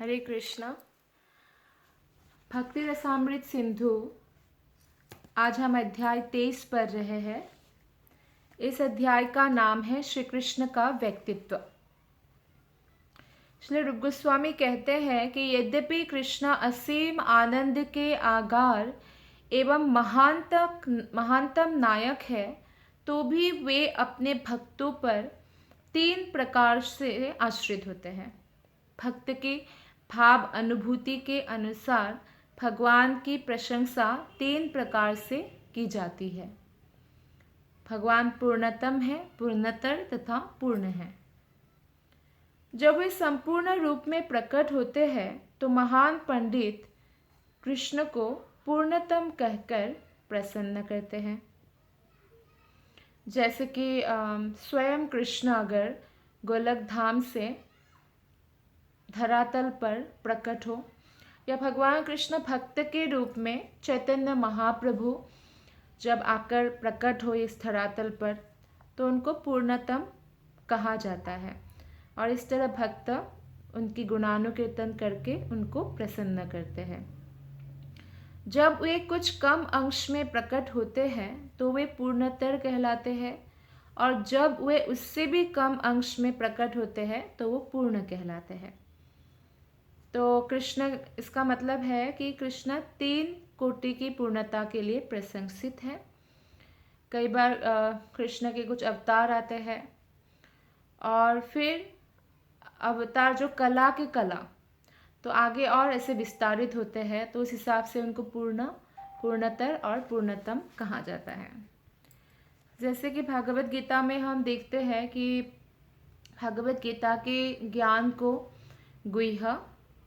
हरे कृष्णा। भक्ति रसामृत सिंधु। आज हम अध्याय 23 पढ़ रहे हैं। इस अध्याय का नाम है श्री कृष्ण का व्यक्तित्व। श्री रूप गोस्वामी कहते हैं कि यद्यपि कृष्ण असीम आनंद के आगार एवं महानतम नायक है, तो भी वे अपने भक्तों पर 3 प्रकार से आश्रित होते हैं। भक्त की भाव अनुभूति के अनुसार भगवान की प्रशंसा 3 प्रकार से की जाती है। भगवान पूर्णतम है, पूर्णतर तथा पूर्ण है। जब वे संपूर्ण रूप में प्रकट होते हैं तो महान पंडित कृष्ण को पूर्णतम कहकर प्रसन्न करते हैं। जैसे कि स्वयं कृष्ण अगर गोलक धाम से धरातल पर प्रकट हो, या भगवान कृष्ण भक्त के रूप में चैतन्य महाप्रभु जब आकर प्रकट हो इस धरातल पर, तो उनको पूर्णतम कहा जाता है। और इस तरह भक्त उनकी गुणानुकीर्तन करके उनको प्रसन्न करते हैं। जब वे कुछ कम अंश में प्रकट होते हैं तो वे पूर्णतर कहलाते हैं, और जब वे उससे भी कम अंश में प्रकट होते हैं तो वो पूर्ण कहलाते हैं। तो कृष्ण, इसका मतलब है कि कृष्ण 3 कोटि की पूर्णता के लिए प्रशंसित है। कई बार कृष्ण के कुछ अवतार आते हैं, और फिर अवतार जो कला के कला तो आगे और ऐसे विस्तारित होते हैं, तो उस हिसाब से उनको पूर्णतर और पूर्णतम कहा जाता है। जैसे कि भागवत गीता में हम देखते हैं कि भागवत गीता के ज्ञान को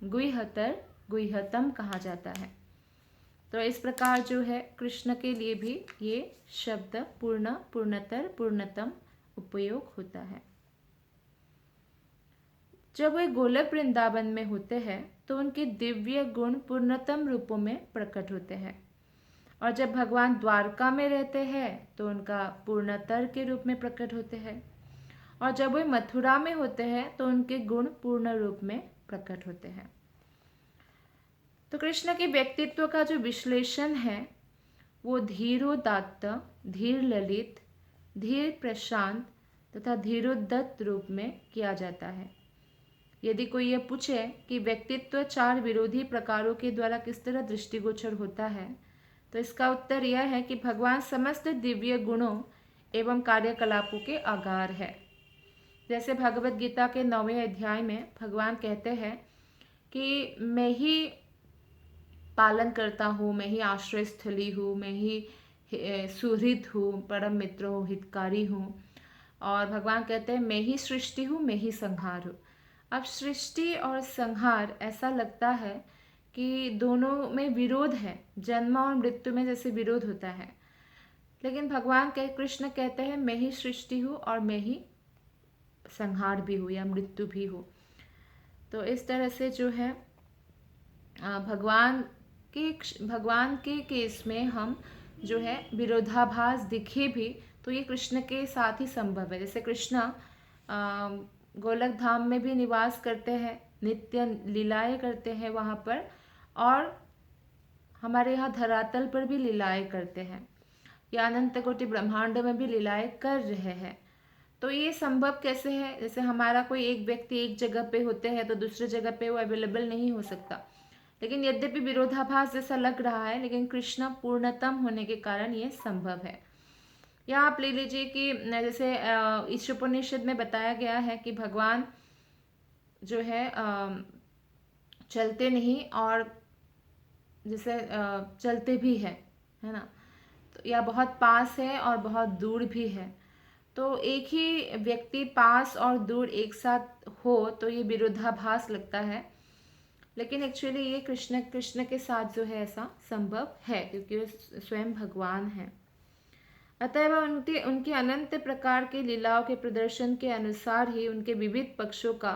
गुह्यतर गुह्यतम कहा जाता है। तो इस प्रकार जो है कृष्ण के लिए भी ये शब्द पूर्ण, पूर्णतर, पूर्णतम उपयोग होता है। जब वे गोलक वृंदावन में होते हैं तो उनके दिव्य गुण पूर्णतम रूपों में प्रकट होते हैं, और जब भगवान द्वारका में रहते हैं तो उनका पूर्णतर के रूप में प्रकट होते हैं, और जब वे मथुरा में होते हैं तो उनके गुण पूर्ण रूप में प्रकट होते हैं। तो कृष्ण के व्यक्तित्व का जो विश्लेषण है वो धीरोदात्त, धीर ललित, धीर प्रशांत तथा धीरोद्धत रूप में किया जाता है। यदि कोई यह पूछे कि व्यक्तित्व 4 विरोधी प्रकारों के द्वारा किस तरह दृष्टिगोचर होता है, तो इसका उत्तर यह है कि भगवान समस्त दिव्य गुणों एवं कार्यकलापों के आगार है। जैसे भगवत गीता के 9वें अध्याय में भगवान कहते हैं कि मैं ही पालन करता हूँ, मैं ही आश्रय स्थली हूँ, मैं ही सुहृद हूँ, परम मित्र हूँ, हितकारी हूँ। और भगवान कहते हैं मैं ही सृष्टि हूँ, मैं ही संहार हूँ। अब सृष्टि और संहार ऐसा लगता है कि दोनों में विरोध है, जन्म और मृत्यु में जैसे विरोध होता है, लेकिन भगवान कृष्ण कहते हैं मैं ही सृष्टि हूँ और मैं ही संहार भी हूँ या मृत्यु भी हूँ। तो इस तरह से जो है भगवान के केस में हम जो है विरोधाभास दिखे भी तो ये कृष्ण के साथ ही संभव है। जैसे कृष्ण गोलक धाम में भी निवास करते हैं, नित्य लीलाएं करते हैं वहाँ पर, और हमारे यहाँ धरातल पर भी लीलाएं करते हैं, या अनंत कोटि ब्रह्मांड में भी लीलाएं कर रहे हैं। तो ये संभव कैसे है? जैसे हमारा कोई एक व्यक्ति एक जगह पे होते हैं तो दूसरी जगह पे वो अवेलेबल नहीं हो सकता, लेकिन यद्यपि विरोधाभास जैसा लग रहा है, लेकिन कृष्ण पूर्णतम होने के कारण ये संभव है। या आप ले लीजिए कि जैसे ईशोपनिषद में बताया गया है कि भगवान जो है चलते नहीं और जैसे चलते भी है ना, तो या बहुत पास है और बहुत दूर भी है। तो एक ही व्यक्ति पास और दूर एक साथ हो तो ये विरोधाभास लगता है, लेकिन एक्चुअली ये कृष्ण के साथ जो है ऐसा संभव है, क्योंकि वे स्वयं भगवान हैं। अतएव उनके अनंत प्रकार के लीलाओं के प्रदर्शन के अनुसार ही उनके विविध पक्षों का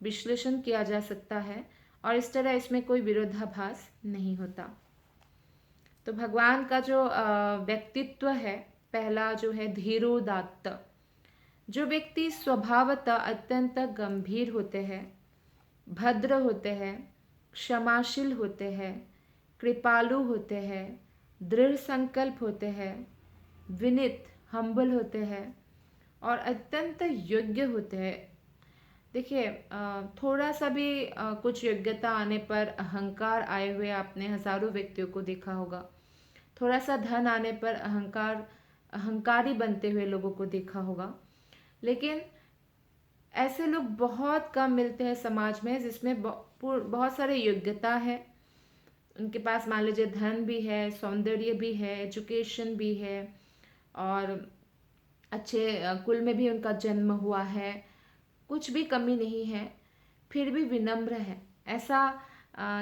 विश्लेषण किया जा सकता है, और इस तरह इसमें कोई विरोधाभास नहीं होता। तो भगवान का जो व्यक्तित्व है, पहला जो है धीरोदात्त। जो व्यक्ति स्वभावतः अत्यंत गंभीर होते हैं भद्र होते हैं, क्षमाशील होते हैं, कृपालु होते हैं, दृढ़ संकल्प होते हैं, विनित हम्बल होते हैं और अत्यंत योग्य होते हैं। देखिए, थोड़ा सा भी कुछ योग्यता आने पर अहंकार आए हुए आपने हजारों व्यक्तियों को देखा होगा। थोड़ा सा धन आने पर अहंकारी बनते हुए लोगों को देखा होगा। लेकिन ऐसे लोग बहुत कम मिलते हैं समाज में जिसमें बहुत सारे योग्यता है। उनके पास मान लीजिए धन भी है, सौंदर्य भी है, एजुकेशन भी है और अच्छे कुल में भी उनका जन्म हुआ है, कुछ भी कमी नहीं है, फिर भी विनम्र है। ऐसा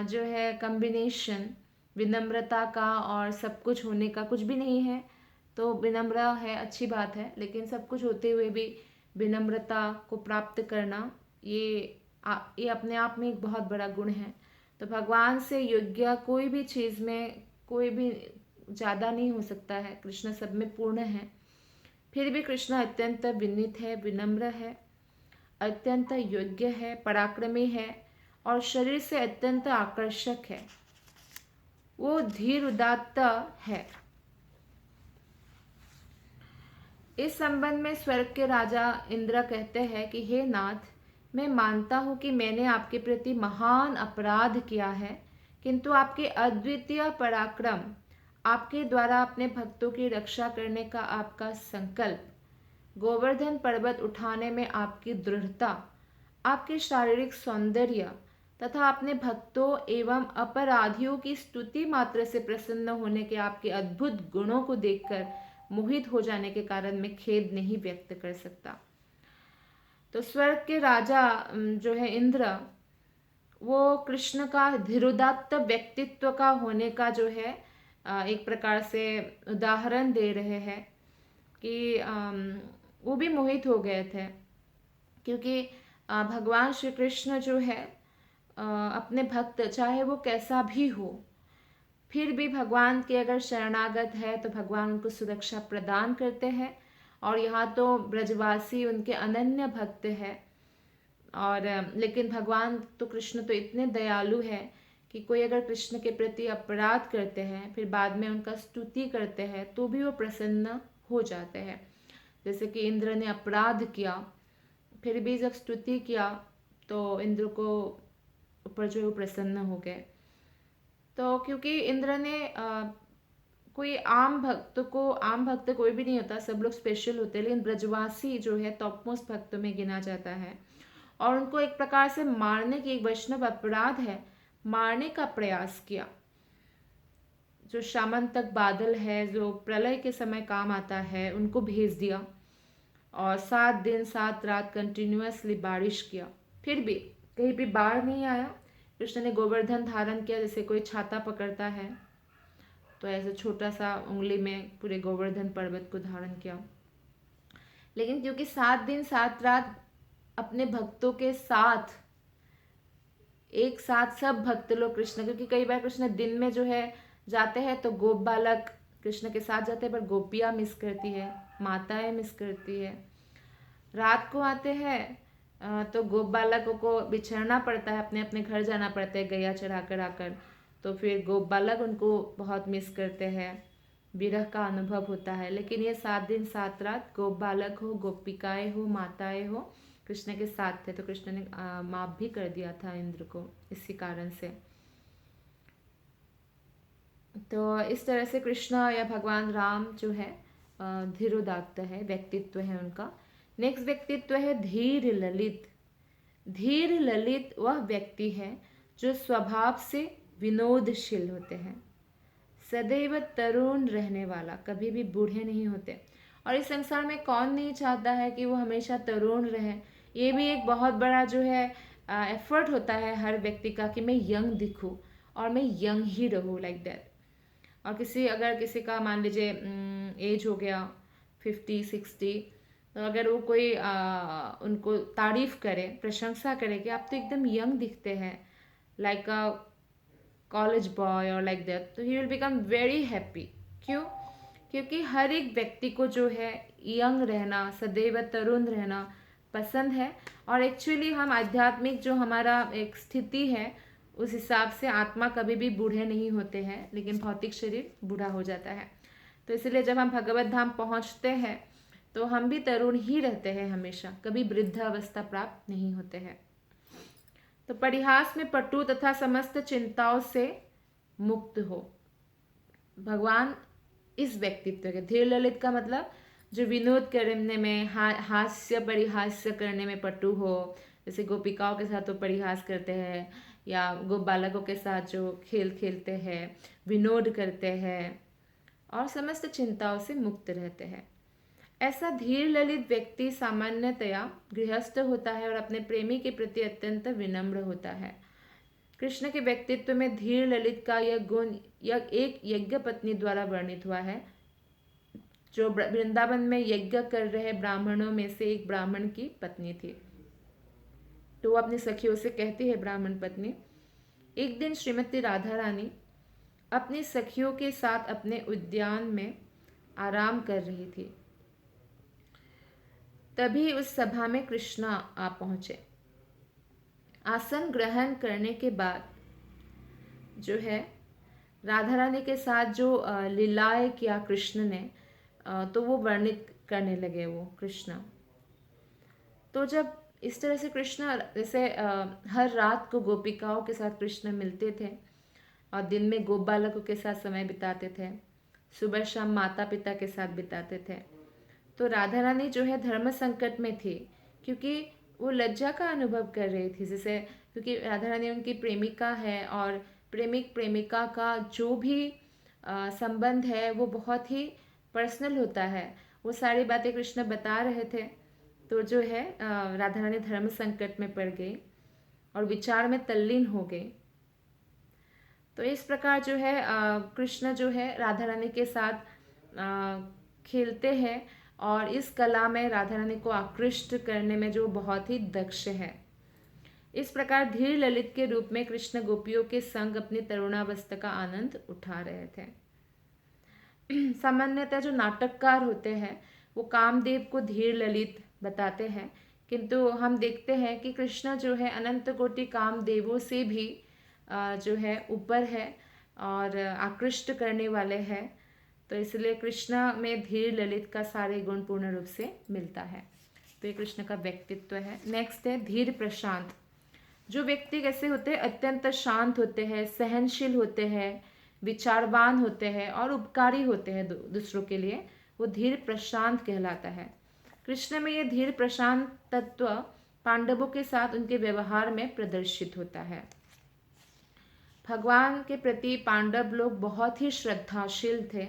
जो है कॉम्बिनेशन विनम्रता का और सब कुछ होने का कुछ भी नहीं है तो विनम्र है, अच्छी बात है। लेकिन सब कुछ होते हुए भी विनम्रता को प्राप्त करना ये अपने आप में एक बहुत बड़ा गुण है। तो भगवान से योग्य कोई भी चीज़ में कोई भी ज़्यादा नहीं हो सकता है। कृष्ण सब में पूर्ण है। फिर भी कृष्ण अत्यंत विनीत है, विनम्र है, अत्यंत योग्य है, पराक्रमी है और शरीर से अत्यंत आकर्षक है। वो धीर उदात्त है। इस संबंध में स्वर्ग के राजा इंद्र कहते हैं कि हे नाथ, मैं मानता हूँ कि मैंने आपके प्रति महान अपराध किया है, किंतु आपके अद्वितीय पराक्रम, आपके द्वारा अपने भक्तों की रक्षा करने का आपका संकल्प, गोवर्धन पर्वत उठाने में आपकी दृढ़ता, आपके शारीरिक सौंदर्य तथा अपने भक्तों एवं अपराधियों की स्तुति मात्र से प्रसन्न होने के आपके अद्भुत गुणों को देखकर मोहित हो जाने के कारण मैं खेद नहीं व्यक्त कर सकता। तो स्वर्ग के राजा जो है इंद्र, वो कृष्ण का धीरोदात्त व्यक्तित्व का होने का जो है एक प्रकार से उदाहरण दे रहे हैं कि वो भी मोहित हो गए थे, क्योंकि भगवान श्री कृष्ण जो है अपने भक्त चाहे वो कैसा भी हो, फिर भी भगवान के अगर शरणागत है तो भगवान उनको सुरक्षा प्रदान करते हैं। और यहाँ तो ब्रजवासी उनके अनन्य भक्त है। और लेकिन भगवान तो कृष्ण तो इतने दयालु है कि कोई अगर कृष्ण के प्रति अपराध करते हैं फिर बाद में उनका स्तुति करते हैं तो भी वो प्रसन्न हो जाते हैं। जैसे कि इंद्र ने अपराध किया, फिर भी जब स्तुति किया तो इंद्र को ऊपर जो है वो प्रसन्न हो गए। तो क्योंकि इंद्र ने कोई आम भक्त कोई भी नहीं होता, सब लोग स्पेशल होते हैं, लेकिन ब्रजवासी जो है टॉप मोस्ट भक्तों में गिना जाता है और उनको एक प्रकार से मारने की, एक वैष्णव अपराध है, मारने का प्रयास किया। जो शामंतक बादल है जो प्रलय के समय काम आता है, उनको भेज दिया और 7 दिन 7 रात कंटिन्यूअसली बारिश किया, फिर भी कहीं भी बाढ़ नहीं आया। कृष्ण ने गोवर्धन धारण किया, जैसे कोई छाता पकड़ता है तो ऐसे छोटा सा उंगली में पूरे गोवर्धन पर्वत को धारण किया। लेकिन क्योंकि 7 दिन 7 रात अपने भक्तों के साथ एक साथ सब भक्त लोग कृष्ण, क्योंकि कई बार कृष्ण दिन में जो है जाते हैं तो गोप बालक कृष्ण के साथ जाते हैं पर गोपियाँ मिस करती है, माताएं मिस करती है। रात को आते हैं तो गोप बालकों को बिछड़ना पड़ता है, अपने अपने घर जाना पड़ता है गैया चढ़ा कर आकर, तो फिर गोप बालक उनको बहुत मिस करते हैं, विरह का अनुभव होता है। लेकिन ये 7 दिन 7 रात गोप बालक हो, गोपिकाएं हो, माताएं हो, कृष्ण के साथ थे। तो कृष्ण ने माफ भी कर दिया था इंद्र को इसी कारण से। तो इस तरह से कृष्ण या भगवान राम जो है धीरोदात्त है, व्यक्तित्व है उनका। नेक्स्ट व्यक्तित्व है धीर ललित। धीर ललित वह व्यक्ति है जो स्वभाव से विनोदशील होते हैं, सदैव तरुण रहने वाला, कभी भी बूढ़े नहीं होते। और इस संसार में कौन नहीं चाहता है कि वो हमेशा तरुण रहे। ये भी एक बहुत बड़ा जो है एफर्ट होता है हर व्यक्ति का कि मैं यंग दिखूं और मैं यंग ही रहूं, लाइक दैट। और अगर किसी का मान लीजिए एज हो गया 50-60, तो अगर वो कोई उनको तारीफ करे, प्रशंसा करे कि आप तो एकदम यंग दिखते हैं, लाइक अ कॉलेज बॉय और लाइक दैट, तो he will become very happy. क्यों? क्योंकि हर एक व्यक्ति को जो है यंग रहना, सदैव तरुण रहना पसंद है। और एक्चुअली हम आध्यात्मिक जो हमारा एक स्थिति है उस हिसाब से आत्मा कभी भी बूढ़े नहीं होते हैं, लेकिन भौतिक शरीर बूढ़ा हो जाता है। तो इसलिए जब हम भगवत धाम पहुंचते हैं तो हम भी तरुण ही रहते हैं हमेशा, कभी वृद्धावस्था प्राप्त नहीं होते हैं। तो परिहास में पटु तथा समस्त चिंताओं से मुक्त हो। भगवान इस व्यक्तित्व के, धीर ललित का मतलब जो विनोद करने में, हास्य परिहास्य करने में पटु हो, जैसे गोपिकाओं के साथ वो परिहास करते हैं या गो बालकों के साथ जो खेल खेलते हैं, विनोद करते हैं और समस्त चिंताओं से मुक्त रहते हैं। ऐसा धीर ललित व्यक्ति सामान्यतया गृहस्थ होता है और अपने प्रेमी के प्रति अत्यंत विनम्र होता है। कृष्ण के व्यक्तित्व में धीर ललित का यह गुण एक यज्ञ पत्नी द्वारा वर्णित हुआ है, जो वृंदावन में यज्ञ कर रहे ब्राह्मणों में से एक ब्राह्मण की पत्नी थी। तो वो अपनी सखियों से कहती है, ब्राह्मण पत्नी, एक दिन श्रीमती राधा रानी अपनी सखियों के साथ अपने उद्यान में आराम कर रही थी। तभी उस सभा में कृष्णा आ पहुंचे। आसन ग्रहण करने के बाद जो है राधा रानी के साथ जो लीलाएं किया कृष्ण ने, तो वो वर्णित करने लगे वो कृष्णा। तो जब इस तरह से कृष्ण जैसे हर रात को गोपिकाओं के साथ कृष्ण मिलते थे और दिन में गोप बालकों के साथ समय बिताते थे, सुबह शाम माता पिता के साथ बिताते थे। तो राधा रानी जो है धर्म संकट में थी, क्योंकि वो लज्जा का अनुभव कर रही थी, जैसे क्योंकि राधा रानी उनकी प्रेमिका है और प्रेमिक प्रेमिका का जो भी संबंध है वो बहुत ही पर्सनल होता है। वो सारी बातें कृष्ण बता रहे थे। तो जो है राधा रानी धर्म संकट में पड़ गई और विचार में तल्लीन हो गई। तो इस प्रकार जो है कृष्ण जो है राधा रानी के साथ खेलते हैं और इस कला में राधा रानी को आकृष्ट करने में जो बहुत ही दक्ष है। इस प्रकार धीर ललित के रूप में कृष्ण गोपियों के संग अपनी तरुणावस्था का आनंद उठा रहे थे। सामान्यतः जो नाटककार होते हैं वो कामदेव को धीर ललित बताते हैं, किंतु हम देखते हैं कि कृष्ण जो है अनंत कोटि कामदेवों से भी जो है ऊपर है और आकृष्ट करने वाले हैं। तो इसलिए कृष्ण में धीर ललित का सारे गुण पूर्ण रूप से मिलता है। तो ये कृष्ण का व्यक्तित्व है। नेक्स्ट है धीर प्रशांत। जो व्यक्ति कैसे होते हैं, अत्यंत शांत होते हैं, सहनशील होते हैं, विचारवान होते हैं और उपकारी होते हैं दूसरों के लिए, वो धीर प्रशांत कहलाता है। कृष्ण में ये धीर प्रशांत तत्व पांडवों के साथ उनके व्यवहार में प्रदर्शित होता है। भगवान के प्रति पांडव लोग बहुत ही श्रद्धाशील थे,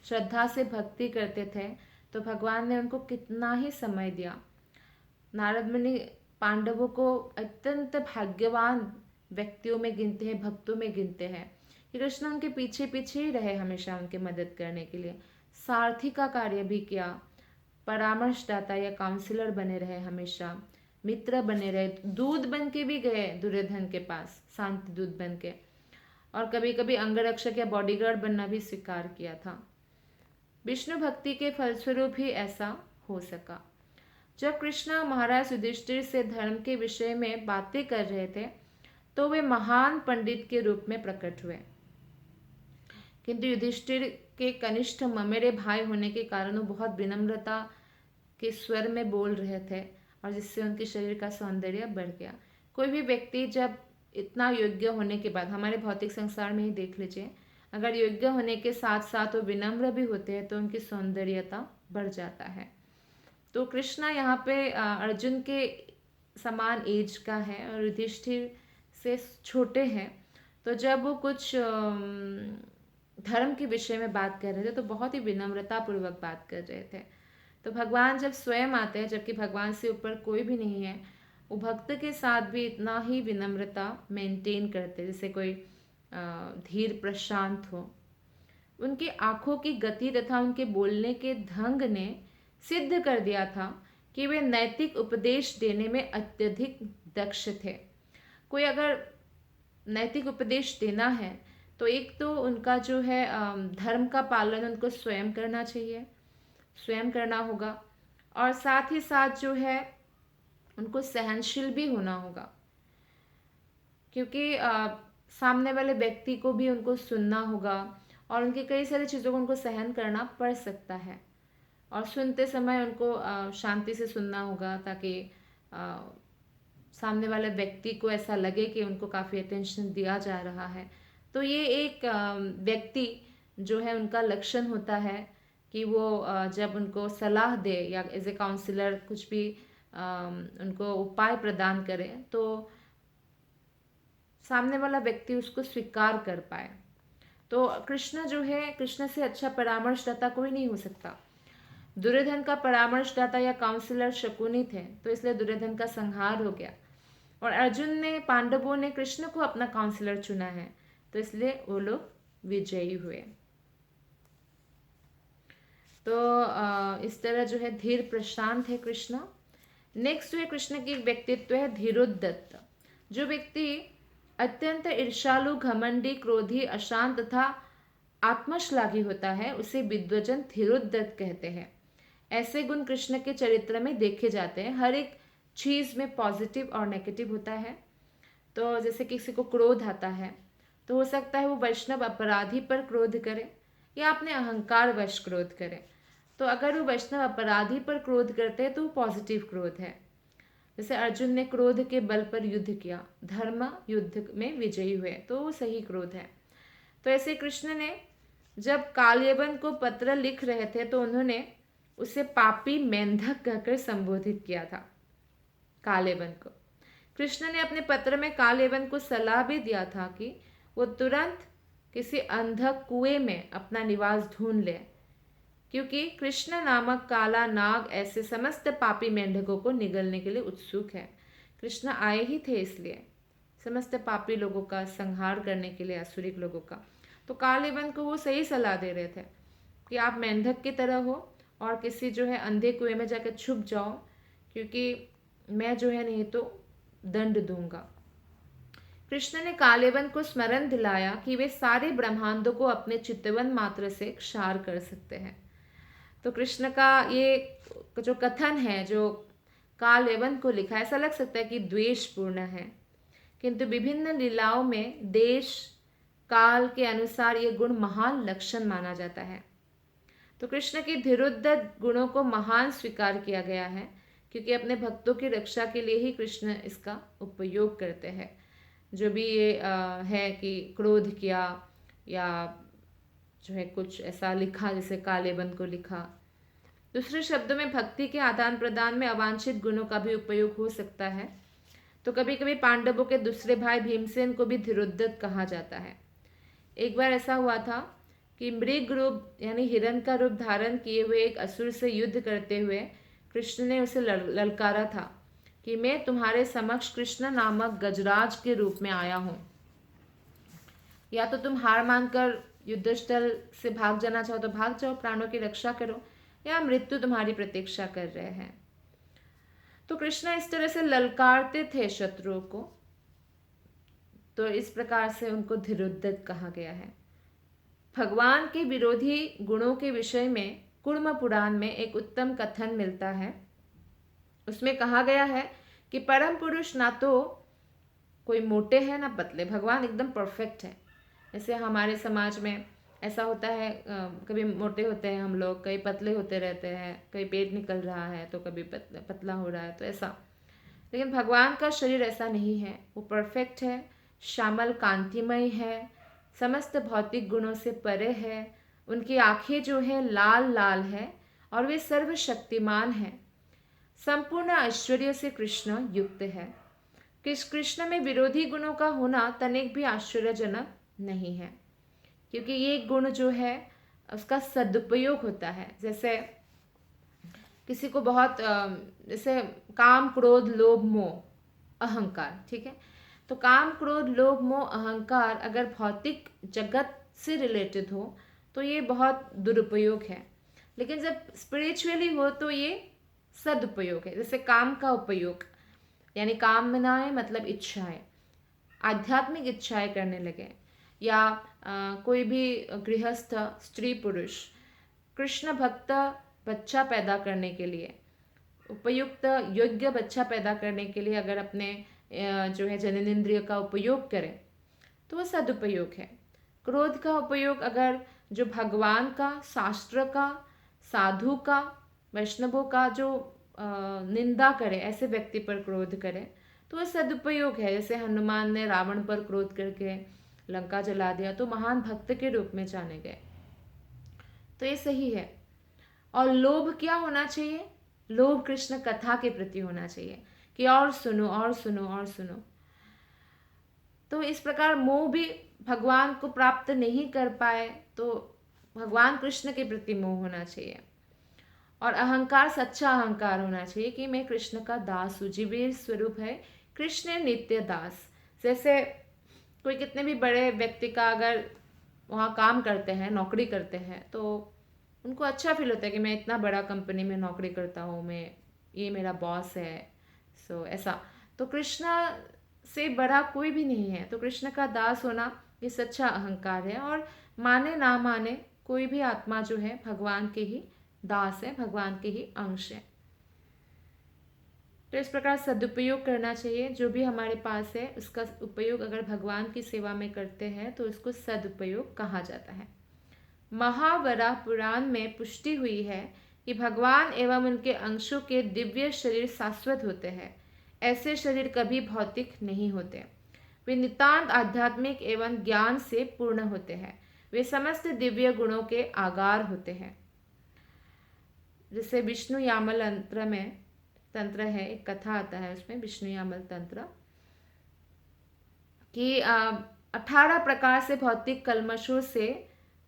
श्रद्धा से भक्ति करते थे। तो भगवान ने उनको कितना ही समय दिया। नारद मुनि पांडवों को अत्यंत भाग्यवान व्यक्तियों में गिनते हैं, भक्तों में गिनते हैं। कृष्ण उनके पीछे पीछे ही रहे हमेशा उनकी मदद करने के लिए, सारथी का कार्य भी किया, परामर्शदाता या काउंसिलर बने रहे, हमेशा मित्र बने रहे, दूध बन के भी गए दुर्योधन के पास, शांति दूध बन के, और कभी कभी अंगरक्षक या बॉडीगार्ड बनना भी स्वीकार किया था। विष्णु भक्ति के फलस्वरूप ही ऐसा हो सका। जब कृष्ण महाराज युधिष्ठिर से धर्म के विषय में बातें कर रहे थे तो वे महान पंडित के रूप में प्रकट हुए, किंतु युधिष्ठिर के कनिष्ठ ममेरे भाई होने के कारण वो बहुत विनम्रता के स्वर में बोल रहे थे और जिससे उनके शरीर का सौंदर्य बढ़ गया। कोई भी व्यक्ति जब इतना योग्य होने के बाद, हमारे भौतिक संसार में ही देख लीजिए, अगर योग्य होने के साथ साथ वो विनम्र भी होते हैं तो उनकी सौंदर्यता बढ़ जाता है। तो कृष्णा यहाँ पे अर्जुन के समान एज का है और युधिष्ठिर से छोटे हैं। तो जब वो कुछ धर्म के विषय में बात कर रहे थे तो बहुत ही विनम्रता पूर्वक बात कर रहे थे। तो भगवान जब स्वयं आते हैं, जबकि भगवान से ऊपर कोई भी नहीं है, वो भक्त के साथ भी इतना ही विनम्रता मेंटेन करते जैसे कोई धीर प्रशांत हो। उनकी आंखों की गति तथा उनके बोलने के ढंग ने सिद्ध कर दिया था कि वे नैतिक उपदेश देने में अत्यधिक दक्ष थे। कोई अगर नैतिक उपदेश देना है तो एक तो उनका जो है धर्म का पालन उनको स्वयं करना चाहिए, स्वयं करना होगा, और साथ ही साथ जो है उनको सहनशील भी होना होगा, क्योंकि सामने वाले व्यक्ति को भी उनको सुनना होगा और उनकी कई सारी चीज़ों को उनको सहन करना पड़ सकता है। और सुनते समय उनको शांति से सुनना होगा, ताकि सामने वाले व्यक्ति को ऐसा लगे कि उनको काफ़ी अटेंशन दिया जा रहा है। तो ये एक व्यक्ति जो है उनका लक्षण होता है कि वो जब उनको सलाह दे या एज ए काउंसलर कुछ भी उनको उपाय प्रदान करे, तो सामने वाला व्यक्ति उसको स्वीकार कर पाए। तो कृष्ण जो है, कृष्ण से अच्छा परामर्शदाता कोई नहीं हो सकता। दुर्योधन का परामर्शदाता या काउंसलर शकुनी थे, तो इसलिए दुर्योधन का संहार हो गया। और अर्जुन ने, पांडवों ने कृष्ण को अपना काउंसलर चुना है, तो इसलिए वो लोग विजयी हुए। तो इस तरह जो है धीर प्रशांत है कृष्ण। नेक्स्ट जो है कृष्ण की एक व्यक्तित्व है धीरोद्धत। जो व्यक्ति अत्यंत ईर्ष्यालु, घमंडी, क्रोधी, अशांत तथा आत्मश्लाघी होता है, उसे विद्वजन धीरोद्धत कहते हैं। ऐसे गुण कृष्ण के चरित्र में देखे जाते हैं। हर एक चीज़ में पॉजिटिव और नेगेटिव होता है। तो जैसे किसी को क्रोध आता है, तो हो सकता है वो वैष्णव अपराधी पर क्रोध करे या अपने अहंकार वश क्रोध करे। तो अगर वो वैष्णव अपराधी पर क्रोध करते हैं तो वो पॉजिटिव क्रोध है। जैसे अर्जुन ने क्रोध के बल पर युद्ध किया, धर्म युद्ध में विजयी हुए, तो वो सही क्रोध है। तो ऐसे कृष्ण ने जब कालयवन को पत्र लिख रहे थे, तो उन्होंने उसे पापी मेंढक कहकर संबोधित किया था, कालयवन को। कृष्ण ने अपने पत्र में कालयवन को सलाह भी दिया था कि वो तुरंत किसी अंधक कुएं में अपना निवास ढूंढ ले, क्योंकि कृष्ण नामक काला नाग ऐसे समस्त पापी मेंढकों को निगलने के लिए उत्सुक है। कृष्ण आए ही थे इसलिए, समस्त पापी लोगों का संहार करने के लिए, असुरिक लोगों का। तो कालयवन को वो सही सलाह दे रहे थे कि आप मेंढक की तरह हो और किसी जो है अंधे कुएं में जाकर छुप जाओ, क्योंकि मैं जो है नहीं तो दंड दूंगा। कृष्ण ने कालयवन को स्मरण दिलाया कि वे सारे ब्रह्मांडों को अपने चितवन मात्र से क्षार कर सकते हैं। तो कृष्ण का ये जो कथन है, जो कालयवन को लिखा है, ऐसा लग सकता है कि द्वेषपूर्ण है, किंतु विभिन्न लीलाओं में देश काल के अनुसार ये गुण महान लक्षण माना जाता है। तो कृष्ण के धीरोद्धत गुणों को महान स्वीकार किया गया है, क्योंकि अपने भक्तों की रक्षा के लिए ही कृष्ण इसका उपयोग करते हैं। जो भी ये है कि क्रोध किया या जो है कुछ ऐसा लिखा जैसे कालयवन को लिखा। दूसरे शब्दों में भक्ति के आदान प्रदान में अवांछित गुणों का भी उपयोग हो सकता है। तो कभी कभी पांडवों के दूसरे भाई भीमसेन को भी धीरोद्धत कहा जाता है। एक बार ऐसा हुआ था कि मृग रूप यानी हिरण का रूप धारण किए हुए एक असुर से युद्ध करते हुए कृष्ण ने उसे ललकारा था कि मैं तुम्हारे समक्ष कृष्ण नामक गजराज के रूप में आया हूँ। या तो तुम हार मानकर युद्धस्थल से भाग जाना चाहो तो भाग जाओ, प्राणों की रक्षा करो, या मृत्यु तुम्हारी प्रतीक्षा कर रहे हैं। तो कृष्ण इस तरह से ललकारते थे शत्रुओं को, तो इस प्रकार से उनको धीरोद्धत कहा गया है। भगवान के विरोधी गुणों के विषय में कूर्म पुराण में एक उत्तम कथन मिलता है। उसमें कहा गया है कि परम पुरुष ना तो कोई मोटे हैं ना पतले, भगवान एकदम परफेक्ट है। जैसे हमारे समाज में ऐसा होता है, कभी मोटे होते हैं हम लोग, कभी पतले होते रहते हैं, कभी पेट निकल रहा है तो कभी पतला हो रहा है, तो ऐसा। लेकिन भगवान का शरीर ऐसा नहीं है, वो परफेक्ट है, श्यामल कांतिमय है, समस्त भौतिक गुणों से परे है। उनकी आंखें जो है लाल लाल है और वे सर्वशक्तिमान हैं। संपूर्ण ऐश्वर्य से कृष्ण युक्त है। कृष्ण में विरोधी गुणों का होना तनिक भी आश्चर्यजनक नहीं है, क्योंकि ये गुण जो है उसका सदुपयोग होता है। जैसे किसी को बहुत जैसे काम, क्रोध, लोभ, मोह, अहंकार, ठीक है। तो काम, क्रोध, लोभ, मोह, अहंकार अगर भौतिक जगत से रिलेटेड हो तो ये बहुत दुरुपयोग है, लेकिन जब स्पिरिचुअली हो तो ये सदुपयोग है। जैसे काम का उपयोग यानी कामनाएं मतलब इच्छाएं, आध्यात्मिक इच्छाएं करने लगे, या कोई भी गृहस्थ स्त्री पुरुष कृष्ण भक्त बच्चा पैदा करने के लिए उपयुक्त योग्य बच्चा पैदा करने के लिए अगर अपने जो है जननेंद्रिय का उपयोग करें तो वह सदुपयोग है। क्रोध का उपयोग अगर जो भगवान का, शास्त्र का, साधु का, वैष्णवों का जो निंदा करे, ऐसे व्यक्ति पर क्रोध करे तो वह सदुपयोग है। जैसे हनुमान ने रावण पर क्रोध करके लंका जला दिया तो महान भक्त के रूप में जाने गए, तो ये सही है। और लोभ क्या होना चाहिए? लोभ कृष्ण कथा के प्रति होना चाहिए कि और सुनो और सुनो और सुनो। तो इस प्रकार मोह भी भगवान को प्राप्त नहीं कर पाए तो भगवान कृष्ण के प्रति मोह होना चाहिए। और अहंकार सच्चा अहंकार होना चाहिए कि मैं कृष्ण का दास हूँ। जीवेर स्वरूप है कृष्ण नित्य दास। जैसे कोई कितने भी बड़े व्यक्ति का अगर वहाँ काम करते हैं, नौकरी करते हैं, तो उनको अच्छा फील होता है कि मैं इतना बड़ा कंपनी में नौकरी करता हूँ, मैं ये मेरा बॉस है, सो ऐसा। तो कृष्ण से बड़ा कोई भी नहीं है। तो कृष्ण का दास होना ये सच्चा अहंकार है। और माने ना माने कोई भी आत्मा जो है भगवान के ही दास है, भगवान के ही अंश है। तो इस प्रकार सदुपयोग करना चाहिए। जो भी हमारे पास है उसका उपयोग अगर भगवान की सेवा में करते हैं तो उसको सदुपयोग कहा जाता है। महावराह पुराण में पुष्टि हुई है कि भगवान एवं उनके अंशों के दिव्य शरीर शाश्वत होते हैं। ऐसे शरीर कभी भौतिक नहीं होते। वे नितांत आध्यात्मिक एवं ज्ञान से पूर्ण होते हैं। वे समस्त दिव्य गुणों के आगार होते हैं। जैसे विष्णु यामल तंत्र है, एक कथा आता है उसमें, विष्णु यामल तंत्र, कि 18 प्रकार से भौतिक कल्मशों से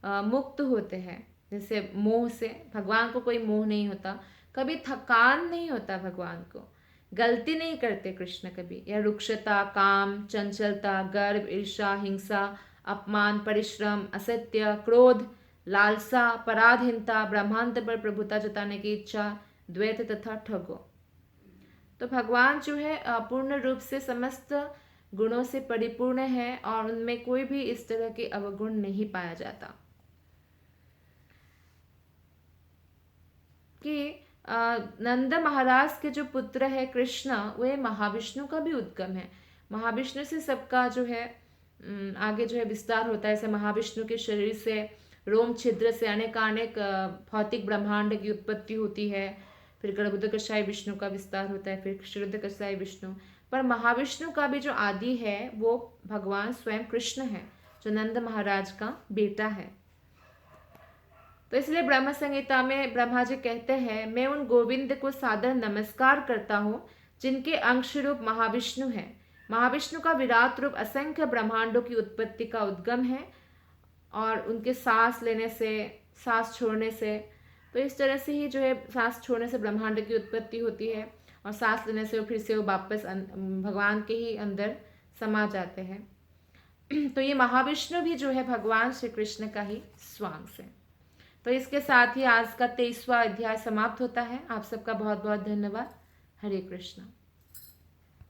मुक्त होते हैं। जैसे मोह से, भगवान को कोई मोह नहीं होता, कभी थकान नहीं होता, भगवान को गलती नहीं करते कृष्ण कभी, या रुक्षता, काम, चंचलता, गर्व, ईर्ष्या, हिंसा, अपमान, परिश्रम, असत्य, क्रोध, लालसा, पराधीनता, ब्रह्मांड पर प्रभुता जताने की इच्छा, द्वैत तथा ठगो। तो भगवान जो है पूर्ण रूप से समस्त गुणों से परिपूर्ण है और उनमें कोई भी इस तरह के अवगुण नहीं पाया जाता। कि नंद महाराज के जो पुत्र है कृष्ण, वे महाविष्णु का भी उद्गम है। महाविष्णु से सबका जो है आगे जो है विस्तार होता है। जैसे महाविष्णु के शरीर से, रोम छिद्र से अनेक भौतिक ब्रह्मांड की उत्पत्ति होती है। फिर गर्भोदकशाही विष्णु का विस्तार होता है, फिर क्षीरोदकशाही विष्णु। पर महाविष्णु का भी जो आदि है वो भगवान स्वयं कृष्ण है, जो नंद महाराज का बेटा है। तो इसलिए ब्रह्म संहिता में ब्रह्मा जी कहते हैं, मैं उन गोविंद को सादर नमस्कार करता हूँ जिनके अंश रूप महाविष्णु है। महाविष्णु का विराट रूप असंख्य ब्रह्मांडों की उत्पत्ति का उद्गम है और उनके सांस लेने से, सांस छोड़ने से, तो इस तरह से ही जो है सांस छोड़ने से ब्रह्मांड की उत्पत्ति होती है और सांस लेने से फिर से वो वापस भगवान के ही अंदर समा जाते हैं। तो ये महाविष्णु भी जो है भगवान श्री कृष्ण का ही स्वांश है। तो इसके साथ ही आज का 23वां अध्याय समाप्त होता है। आप सबका बहुत बहुत धन्यवाद। हरे कृष्ण।